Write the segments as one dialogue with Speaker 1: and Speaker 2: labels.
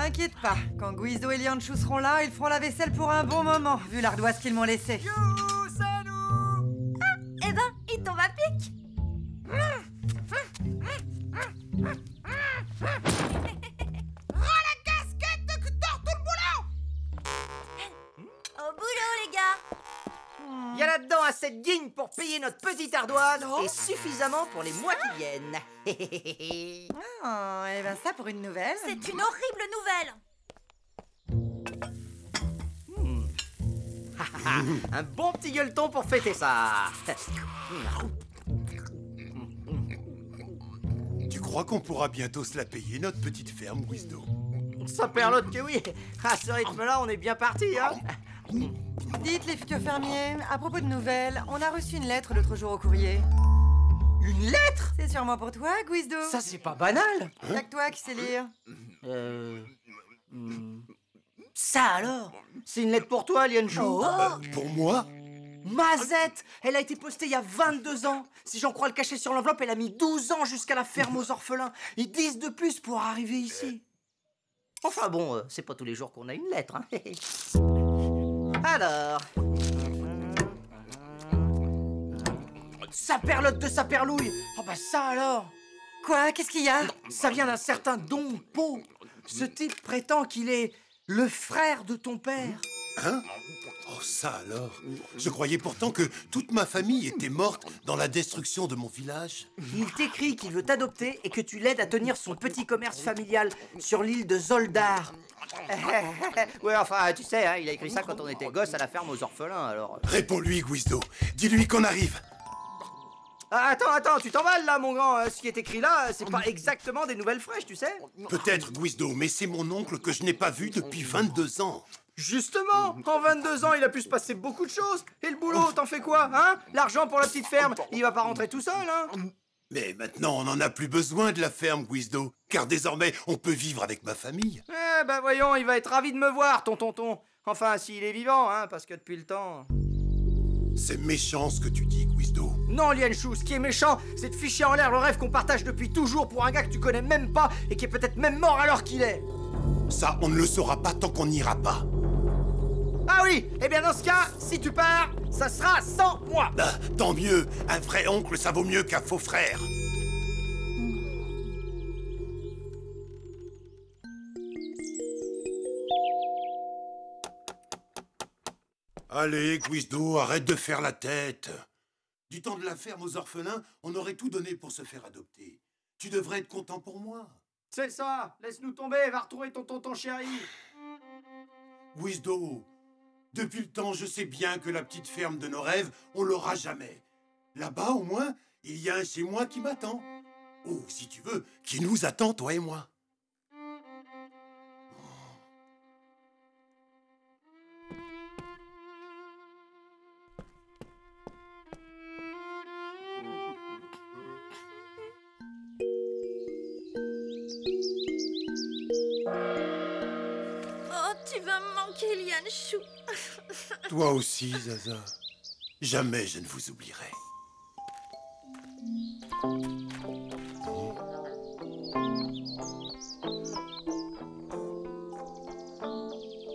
Speaker 1: T'inquiète pas, quand Guizdo et Lianchu seront là, ils feront la vaisselle pour un bon moment, vu l'ardoise qu'ils m'ont laissée.
Speaker 2: Youhou, c'est nous!
Speaker 3: Eh ben, il tombe à pic.
Speaker 2: Rends la casquette de Ctor tout le boulot!
Speaker 3: Au boulot, les gars.
Speaker 4: Il y a là-dedans assez de guignes pour payer notre petite ardoise et suffisamment pour les mois qui viennent.
Speaker 1: Oh, et ben ça pour une nouvelle.
Speaker 3: C'est une horrible nouvelle.
Speaker 4: Un bon petit gueuleton pour fêter ça.
Speaker 5: Tu crois qu'on pourra bientôt se la payer, notre petite ferme, Guizdo?
Speaker 4: Ça perlote que oui. À ce rythme-là, on est bien parti, hein.
Speaker 1: Dites les futurs fermiers, à propos de nouvelles, on a reçu une lettre l'autre jour au courrier.
Speaker 4: Une lettre?
Speaker 1: C'est sûrement pour toi, Guizdo.
Speaker 4: Ça, c'est pas banal.
Speaker 1: Y'a que toi qui sais lire.
Speaker 4: Ça alors? C'est une lettre pour toi, Lianchu.
Speaker 5: Pour moi?
Speaker 4: Mazette! Elle a été postée il y a 22 ans. Si j'en crois le cachet sur l'enveloppe, elle a mis 12 ans jusqu'à la ferme aux orphelins. Ils disent de plus pour arriver ici. Enfin bon, c'est pas tous les jours qu'on a une lettre, hein. Alors... Saperlotte de Saperlouille! Oh bah ça alors!
Speaker 1: Quoi? Qu'est-ce qu'il y a?
Speaker 4: Ça vient d'un certain Don Po. Ce type prétend qu'il est le frère de ton père.
Speaker 5: Hein? Oh, ça alors? Je croyais pourtant que toute ma famille était morte dans la destruction de mon village.
Speaker 4: Il t'écrit qu'il veut t'adopter et que tu l'aides à tenir son petit commerce familial sur l'île de Zoldar. Ouais, enfin, tu sais, hein, il a écrit ça quand on était gosse à la ferme aux orphelins, alors...
Speaker 5: Réponds-lui, Guizdo. Dis-lui qu'on arrive.
Speaker 4: Ah, attends, tu t'emballes là, mon grand. Ce qui est écrit là, c'est pas exactement des nouvelles fraîches, tu sais.
Speaker 5: Peut-être, Guizdo, mais c'est mon oncle que je n'ai pas vu depuis 22 ans.
Speaker 4: Justement, en 22 ans, il a pu se passer beaucoup de choses. Et le boulot, t'en fais quoi, hein? L'argent pour la petite ferme, il va pas rentrer tout seul, hein?
Speaker 5: Mais maintenant, on n'en a plus besoin de la ferme, Guizdo, car désormais, on peut vivre avec ma famille.
Speaker 4: Eh ben voyons, il va être ravi de me voir, ton tonton. Enfin, s'il est vivant, hein, parce que depuis le temps...
Speaker 5: C'est méchant ce que tu dis, Guizdo.
Speaker 4: Non, Lianchu, ce qui est méchant, c'est de ficher en l'air le rêve qu'on partage depuis toujours pour un gars que tu connais même pas et qui est peut-être même mort alors qu'il est.
Speaker 5: Ça, on ne le saura pas tant qu'on n'ira pas.
Speaker 4: Ah oui, eh bien dans ce cas, si tu pars, ça sera sans moi.
Speaker 5: Ah, tant mieux, un vrai oncle, ça vaut mieux qu'un faux frère. Allez, Guizdo, arrête de faire la tête. Du temps de la ferme aux orphelins, on aurait tout donné pour se faire adopter. Tu devrais être content pour moi.
Speaker 4: C'est ça, laisse-nous tomber, va retrouver ton tonton chéri.
Speaker 5: Guizdo, depuis le temps, je sais bien que la petite ferme de nos rêves, on l'aura jamais. Là-bas, au moins, il y a un chez moi qui m'attend. Ou, si tu veux, qui nous attend, toi et moi.
Speaker 3: Oh, tu vas me manquer, Lianchu.
Speaker 5: Toi aussi, Zaza. Jamais je ne vous oublierai.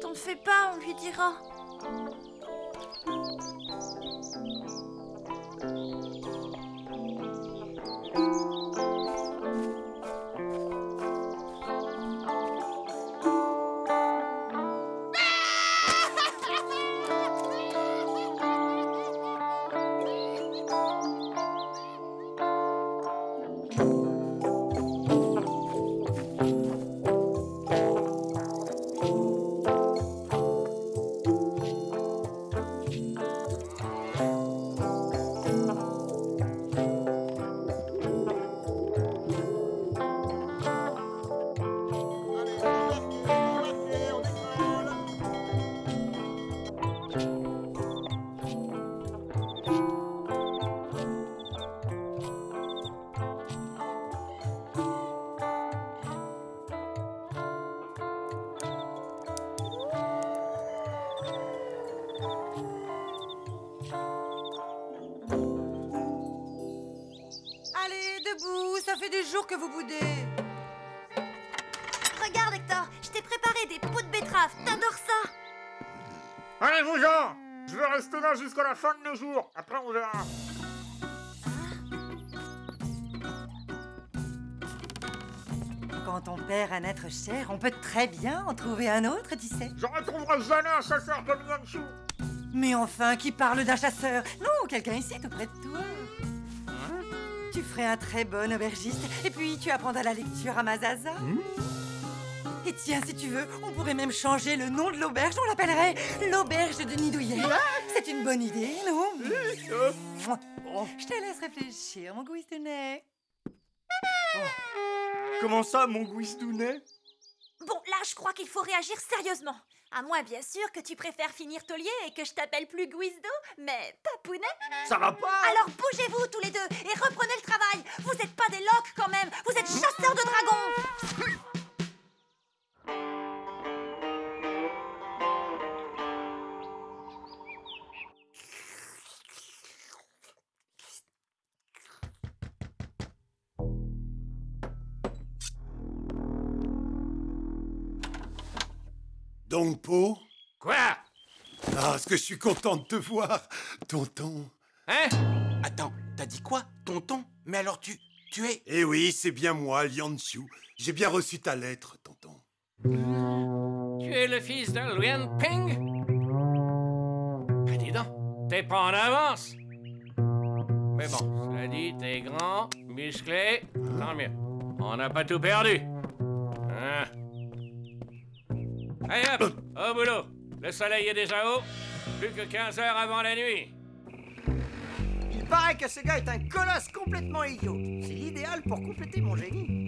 Speaker 3: T'en fais pas, on lui dira.
Speaker 1: Debout, ça fait des jours que vous boudez.
Speaker 3: Regarde, Hector, je t'ai préparé
Speaker 6: Allez-vous-en! Je vais rester là jusqu'à la fin de nos jours. Après, on verra.
Speaker 1: Quand on perd un être cher, on peut très bien en trouver un autre, tu sais.
Speaker 6: Je retrouverai jamais un chasseur comme Yanshu.
Speaker 1: Mais enfin, qui parle d'un chasseur? Non, quelqu'un ici tout près de toi. Tu ferais un très bon aubergiste, et puis tu apprendras la lecture à Mazaza. Et tiens, si tu veux, on pourrait même changer le nom de l'auberge, on l'appellerait l'auberge de Nidouillet. C'est une bonne idée, non? Je te laisse réfléchir, mon Gouistounet.
Speaker 7: Comment ça, mon Gouistounet?
Speaker 3: Bon, là, je crois qu'il faut réagir sérieusement. À moins, bien sûr, que tu préfères finir taulier et que je t'appelle plus Guizdo, mais Papounet.
Speaker 7: Ça va pas?
Speaker 3: Alors bougez-vous tous les deux et reprenez le travail. Vous êtes pas des loques quand même, vous êtes chasseurs de dragons.
Speaker 5: Donc, Po?
Speaker 8: Quoi?
Speaker 5: Ah, est-ce que je suis content de te voir, tonton.
Speaker 8: Hein? Attends, t'as dit quoi, tonton? Mais alors tu es...
Speaker 5: Eh oui, c'est bien moi, Lianshu. J'ai bien reçu ta lettre, tonton.
Speaker 8: Tu es le fils de Luan Ping? Ah, dis donc, t'es pas en avance. Mais bon, cela dit, t'es grand, musclé, tant mieux. On n'a pas tout perdu. Hein? Allez hop, au boulot. Le soleil est déjà haut. Plus que 15 heures avant la nuit.
Speaker 4: Il paraît que ce gars est un colosse complètement idiot. C'est l'idéal pour compléter mon génie.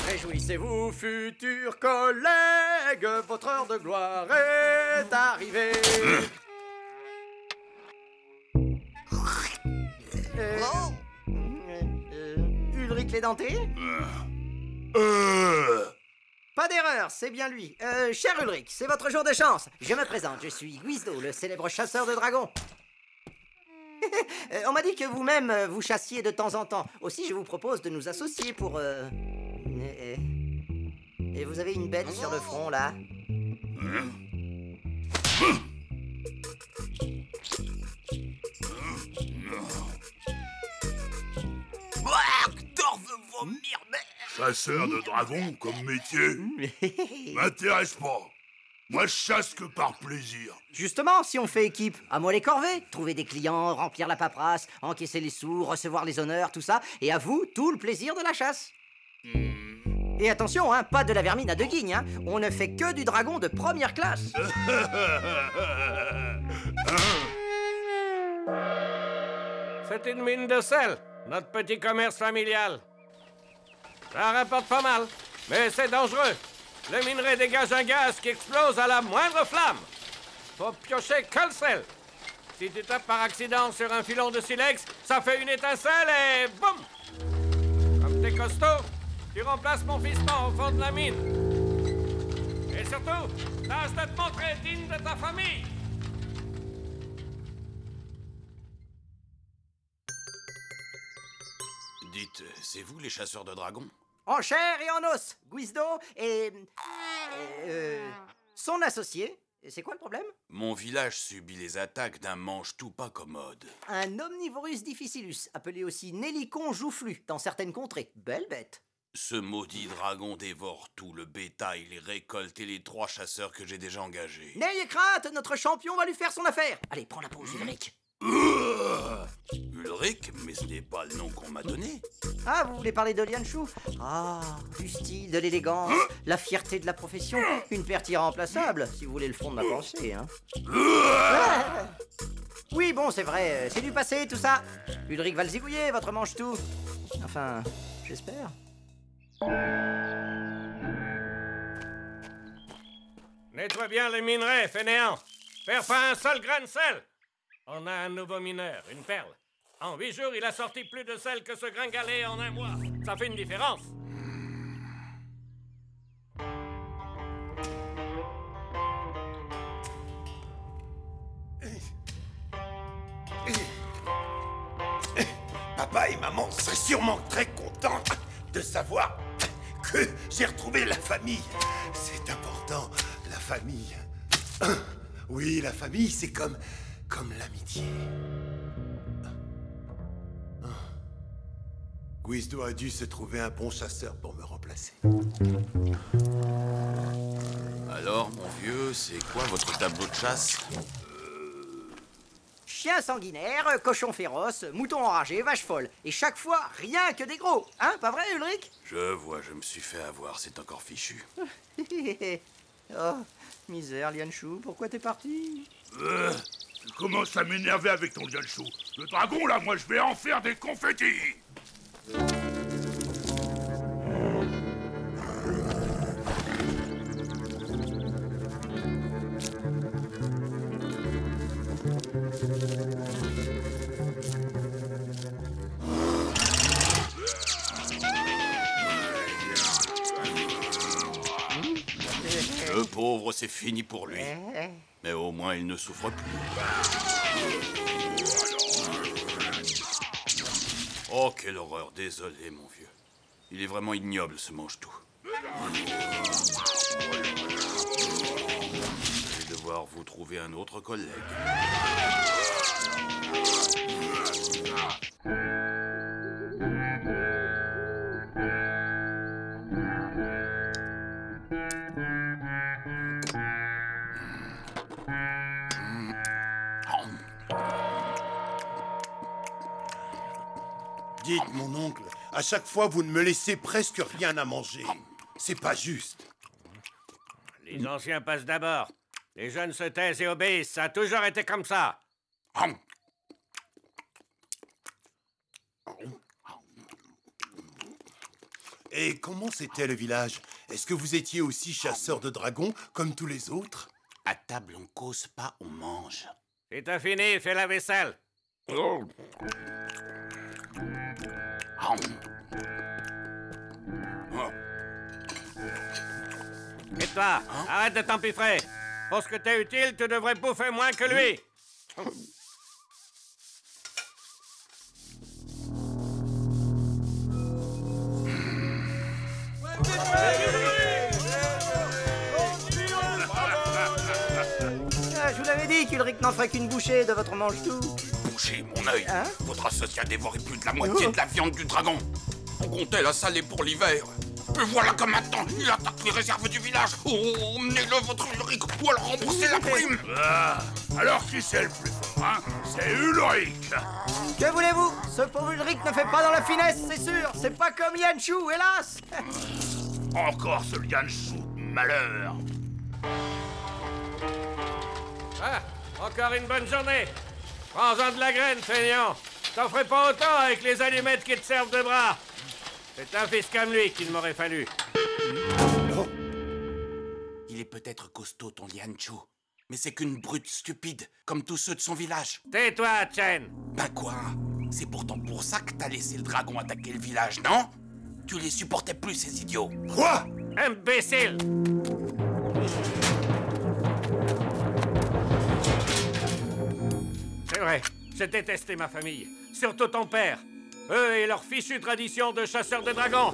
Speaker 7: Réjouissez-vous, futurs collègues, votre heure de gloire est arrivée.
Speaker 4: Ulrich l'édenté? Pas d'erreur, c'est bien lui. Cher Ulrich, c'est votre jour de chance. Je me présente, je suis Guizdo, le célèbre chasseur de dragons. On m'a dit que vous-même, vous chassiez de temps en temps. Aussi, je vous propose de nous associer pour... Et vous avez une bête sur le front, là.
Speaker 5: Thor veut vomir, mais... Chasseur de dragons comme métier m'intéresse pas. Moi, je chasse que par plaisir.
Speaker 4: Justement, si on fait équipe, à moi les corvées. Trouver des clients, remplir la paperasse, encaisser les sous, recevoir les honneurs, tout ça. Et à vous, tout le plaisir de la chasse. Et attention, hein, pas de la vermine à deux guignes, hein. On ne fait que du dragon de première classe.
Speaker 8: C'est une mine de sel, notre petit commerce familial. Ça rapporte pas mal, mais c'est dangereux. Le minerai dégage un gaz qui explose à la moindre flamme. Faut piocher que le sel. Si tu tapes par accident sur un filon de silex, ça fait une étincelle et boum! Comme t'es costaud, tu remplaces mon fiston au fond de la mine. Et surtout, tâche de te montrer digne de ta famille.
Speaker 9: Dites, c'est vous les chasseurs de dragons?
Speaker 4: En chair et en os, Guizdo et... son associé. C'est quoi le problème?
Speaker 9: Mon village subit les attaques d'un manche tout pas commode.
Speaker 4: Un Omnivorus difficilus, appelé aussi Nélicon joufflu dans certaines contrées. Belle bête.
Speaker 9: Ce maudit dragon dévore tout le bétail, les récoltes et les 3 chasseurs que j'ai déjà engagés.
Speaker 4: N'ayez crainte, notre champion va lui faire son affaire. Allez, prends la pause, Ulrich.
Speaker 9: Ulrich, mais ce n'est pas le nom qu'on m'a donné.
Speaker 4: Ah, vous voulez parler de Lianshu? Ah, du style, de l'élégance, la fierté de la profession, une perte irremplaçable, si vous voulez le fond de ma pensée, hein. Oui, bon, c'est vrai, c'est du passé, tout ça. Ulrich va le zigouiller, votre manche-tout. Enfin, j'espère.
Speaker 8: Nettoie bien les minerais, fainéant. Perds pas un seul grain de sel. On a un nouveau mineur, une perle. En 8 jours, il a sorti plus de sel que ce gringalet en un mois. Ça fait une différence.
Speaker 5: Papa et maman seraient sûrement très contents de savoir que j'ai retrouvé la famille. C'est important, la famille. Oui, la famille, c'est comme l'amitié. Guizdo a dû se trouver un bon chasseur pour me remplacer.
Speaker 9: Alors, mon vieux, c'est quoi votre tableau de chasse?
Speaker 4: Chien sanguinaire, cochon féroce, mouton enragé, vache folle. Et chaque fois, rien que des gros. Hein, pas vrai, Ulrich?
Speaker 9: Je vois, je me suis fait avoir, c'est encore fichu.
Speaker 4: Oh, misère, Lianshu, pourquoi t'es parti?
Speaker 6: Tu commences à m'énerver avec ton Lianshu. Le dragon, là, moi, je vais en faire des confettis.
Speaker 9: Le pauvre, c'est fini pour lui. Mais au moins, il ne souffre plus. Oh, quelle horreur. Désolé, mon vieux. Il est vraiment ignoble, ce mange-tout. Je vais devoir vous trouver un autre collègue.
Speaker 5: Dites, mon oncle, à chaque fois, vous ne me laissez presque rien à manger. C'est pas juste.
Speaker 8: Les anciens passent d'abord. Les jeunes se taisent et obéissent. Ça a toujours été comme ça.
Speaker 5: Et comment c'était le village? Est-ce que vous étiez aussi chasseur de dragons comme tous les autres?
Speaker 9: À table, on cause pas, on mange.
Speaker 8: C'est t'as fini, fais la vaisselle. Et toi, arrête de t'empiffrer. Pour ce que t'es utile, tu devrais bouffer moins que lui.
Speaker 4: Je vous l'avais dit qu'Ulrich n'en ferait qu'une bouchée de votre mange-tout.
Speaker 9: Bouchez mon œil.
Speaker 4: Hein?
Speaker 9: Votre associé a dévoré plus de la moitié de la viande du dragon. On comptait la saler pour l'hiver. Et voilà que maintenant, il attaque les réserves du village. Oh, emmenez-le, votre Ulrich, ou alors remboursez la prime.
Speaker 6: Alors qui c'est le plus fort, hein? C'est Ulrich.
Speaker 4: Que voulez-vous? Ce pauvre Ulrich ne fait pas dans la finesse, c'est sûr. C'est pas comme Lianshu, hélas.
Speaker 6: Encore ce Lianshu de malheur.
Speaker 8: Ah, encore une bonne journée. Prends-en de la graine, feignant. T'en ferais pas autant avec les allumettes qui te servent de bras. C'est un fils comme lui qu'il m'aurait fallu.
Speaker 9: Il est peut-être costaud, ton Lianshu, mais c'est qu'une brute stupide, comme tous ceux de son village.
Speaker 8: Tais-toi, Chen.
Speaker 9: Ben quoi? C'est pourtant pour ça que t'as laissé le dragon attaquer le village, non? Tu les supportais plus, ces idiots.
Speaker 5: Quoi?
Speaker 8: Imbécile. C'est vrai, j'ai détesté ma famille, surtout ton père. Eux et leur fichue tradition de chasseurs de dragons.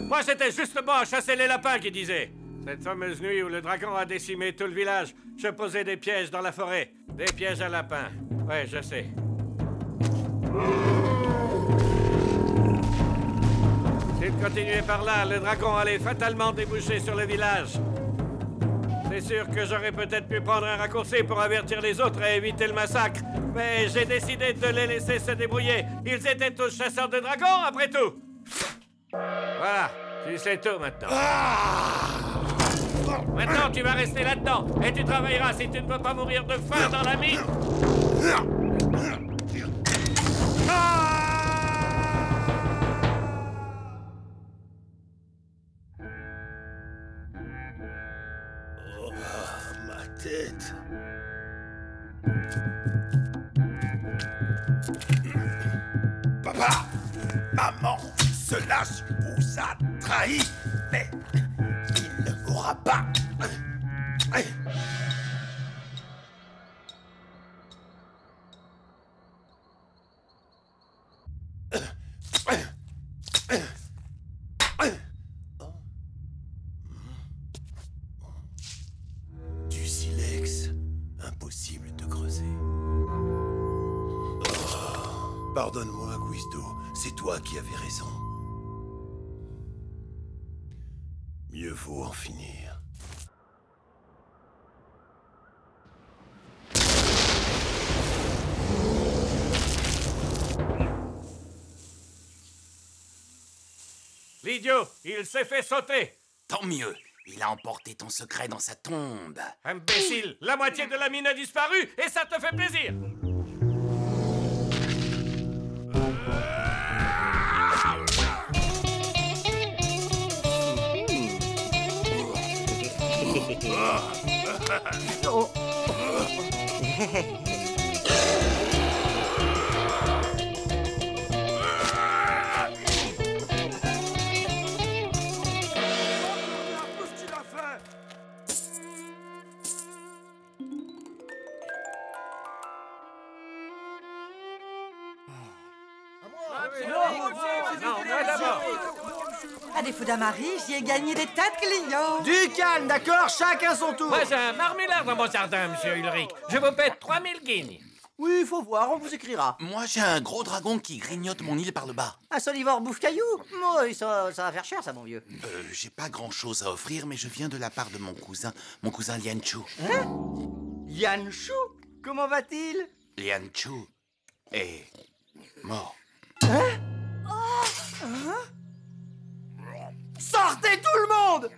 Speaker 8: Moi, j'étais justement à chasser les lapins, qui disaient. Cette fameuse nuit où le dragon a décimé tout le village, je posais des pièges dans la forêt. Des pièges à lapins. Ouais, je sais. S'il continuait par là, le dragon allait fatalement déboucher sur le village. C'est sûr que j'aurais peut-être pu prendre un raccourci pour avertir les autres et éviter le massacre. Mais j'ai décidé de les laisser se débrouiller. Ils étaient tous chasseurs de dragons, après tout. Voilà, tu sais tout maintenant. Maintenant, tu vas rester là-dedans. Et tu travailleras si tu ne veux pas mourir de faim dans la mine.
Speaker 5: Tête. Papa, maman, ce lâche vous a trahi, mais il ne mourra pas. Pardonne-moi, Guizdo. C'est toi qui avais raison. Mieux vaut en finir.
Speaker 8: L'idiot, il s'est fait sauter.
Speaker 9: Tant mieux. Il a emporté ton secret dans sa tombe.
Speaker 8: Imbécile, la moitié de la mine a disparu et ça te fait plaisir.
Speaker 4: Oh.
Speaker 1: À défaut d'un mari, j'y ai gagné des tas de clients.
Speaker 7: Du calme, d'accord? Chacun son tour.
Speaker 8: Moi, j'ai un marmulaire dans mon jardin, monsieur Ulrich. Je vous paie 3000 guignes.
Speaker 7: Oui, faut voir, on vous écrira.
Speaker 9: Moi, j'ai un gros dragon qui grignote mon île par le bas.
Speaker 4: Un solivore bouffe-caillou? Oui, ça va faire cher, ça, mon vieux.
Speaker 9: J'ai pas grand-chose à offrir, mais je viens de la part de mon cousin Lianchu.
Speaker 4: Hein? Lianchu? Comment va-t-il?
Speaker 9: Lianchu est mort.
Speaker 4: Hein? Hein? Sortez tout le monde!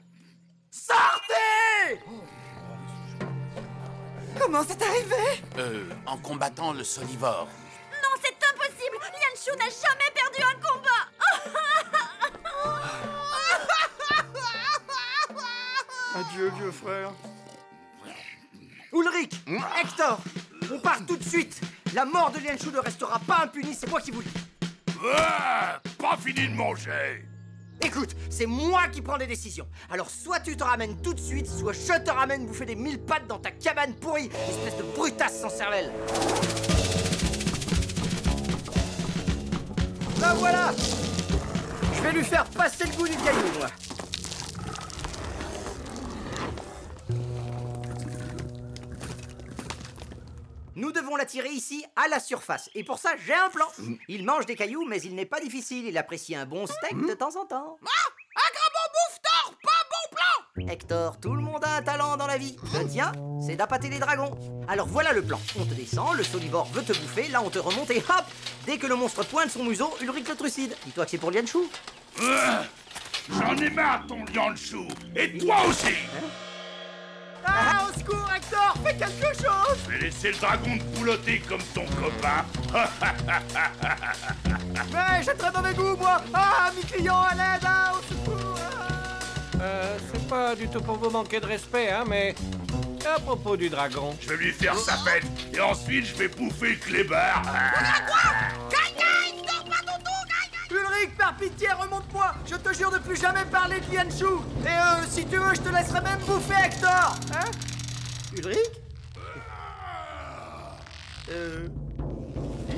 Speaker 4: Sortez!
Speaker 1: Comment c'est arrivé?
Speaker 9: En combattant le solivore.
Speaker 3: Non, c'est impossible. Lianchu n'a jamais perdu un combat.
Speaker 7: Adieu, vieux frère. Ulrich, Hector, on part tout de suite. La mort de Lianchu ne restera pas impunie, c'est moi qui vous le dis.
Speaker 6: Pas fini de manger.
Speaker 4: Écoute, c'est moi qui prends les décisions. Alors soit tu te ramènes tout de suite, soit je te ramène bouffer des 1000 pattes dans ta cabane pourrie, espèce de brutasse sans cervelle.
Speaker 7: La voilà. Je vais lui faire passer le goût du caillou, moi.
Speaker 4: Nous devons l'attirer ici, à la surface. Et pour ça, j'ai un plan. Il mange des cailloux, mais il n'est pas difficile. Il apprécie un bon steak de temps en temps.
Speaker 2: Ah, un grand bon bouffe-tort, pas bon plan.
Speaker 4: Hector, tout le monde a un talent dans la vie. Le tien, c'est d'appâter les dragons. Alors voilà le plan. On te descend, le solivore veut te bouffer, là on te remonte et hop! Dès que le monstre pointe son museau, Ulrich le trucide. Dis-toi que c'est pour Lianchu.
Speaker 6: J'en ai marre, ton Lianchu. Et toi aussi.
Speaker 7: Ah, au secours, Hector, fais quelque chose.
Speaker 6: Je vais laisser le dragon te boulotter comme ton copain.
Speaker 7: Mais j'ai très mauvais goût, moi. Ah, mes clients à l'aide, ah, au secours.
Speaker 8: C'est pas du tout pour vous manquer de respect, hein, mais à propos du dragon.
Speaker 6: Je vais lui faire sa fête et ensuite je vais bouffer le clébard.
Speaker 7: Ulrich, par pitié, remonte-moi. Je te jure de plus jamais parler de Lianchu. Et si tu veux, je te laisserai même bouffer, Hector. Hein? Ulrich?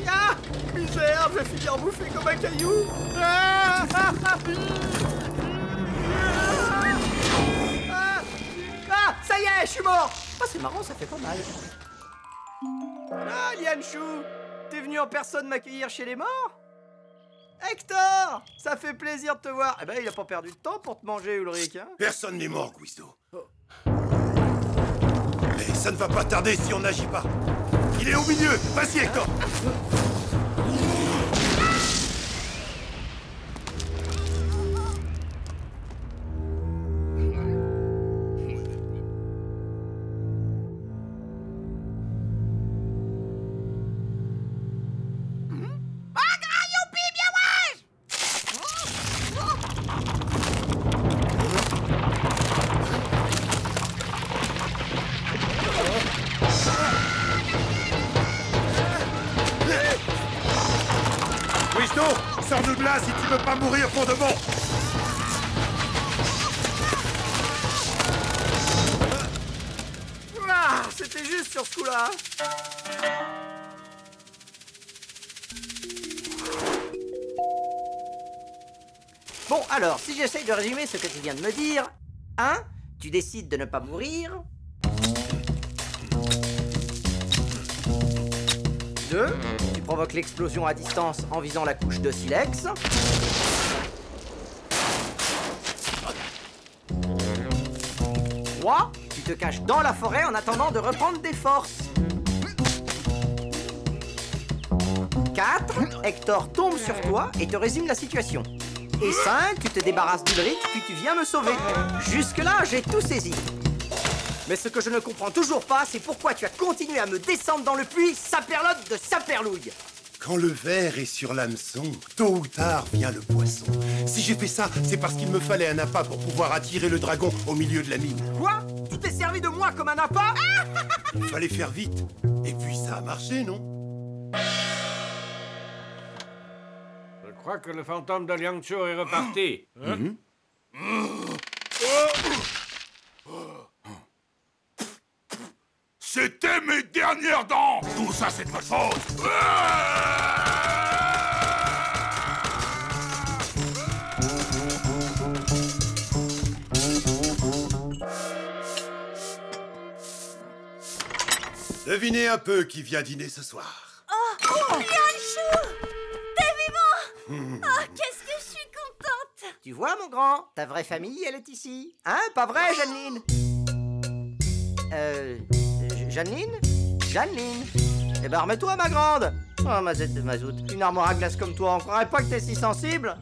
Speaker 7: Ah! Misère, je vais finir bouffé comme un caillou. Ah! Ah! Ah! Ça y est, je suis mort.
Speaker 4: Ah, c'est marrant, ça fait pas mal.
Speaker 7: Ah, Lianchu, t'es venu en personne m'accueillir chez les morts? Hector, ça fait plaisir de te voir. Eh ben, il a pas perdu de temps pour te manger, Ulrich, hein?
Speaker 5: Personne n'est mort, Guizdo. Mais ça ne va pas tarder si on n'agit pas. Il est au milieu. Vas-y, Hector. Guizdo, sors-nous de là si tu veux pas mourir pour de bon.
Speaker 7: Ah, c'était juste sur ce coup-là.
Speaker 4: Bon, alors, si j'essaye de résumer ce que tu viens de me dire... 1. Tu décides de ne pas mourir. 2. Tu provoques l'explosion à distance en visant la couche de silex. Trois, tu te caches dans la forêt en attendant de reprendre des forces. 4, Hector tombe sur toi et te résume la situation. Et 5, tu te débarrasses d'Ulrich puis tu viens me sauver. Jusque-là, j'ai tout saisi. Mais ce que je ne comprends toujours pas, c'est pourquoi tu as continué à me descendre dans le puits, saperlotte de saperlouille.
Speaker 5: Quand le ver est sur l'hameçon, tôt ou tard vient le poisson. Si j'ai fait ça, c'est parce qu'il me fallait un appât pour pouvoir attirer le dragon au milieu de la mine.
Speaker 4: Quoi? Tu t'es servi de moi comme un appât?
Speaker 5: Il fallait faire vite. Et puis ça a marché, non?
Speaker 8: Je crois que le fantôme de Liangzhou est reparti. Hein?
Speaker 6: C'était mes dernières dents! Tout ça, c'est de votre faute!
Speaker 5: Devinez un peu qui vient dîner ce soir.
Speaker 3: Oh, Liangzhou! T'es vivant! Oh, qu'est-ce que je suis contente!
Speaker 4: Tu vois, mon grand, ta vraie famille, elle est ici. Hein, pas vrai, Jeanneline? Jeanneline? Jeanneline? Eh ben, remets-toi, ma grande! Oh, ma zette de mazout. Une armoire à glace comme toi, on croirait pas que t'es si sensible?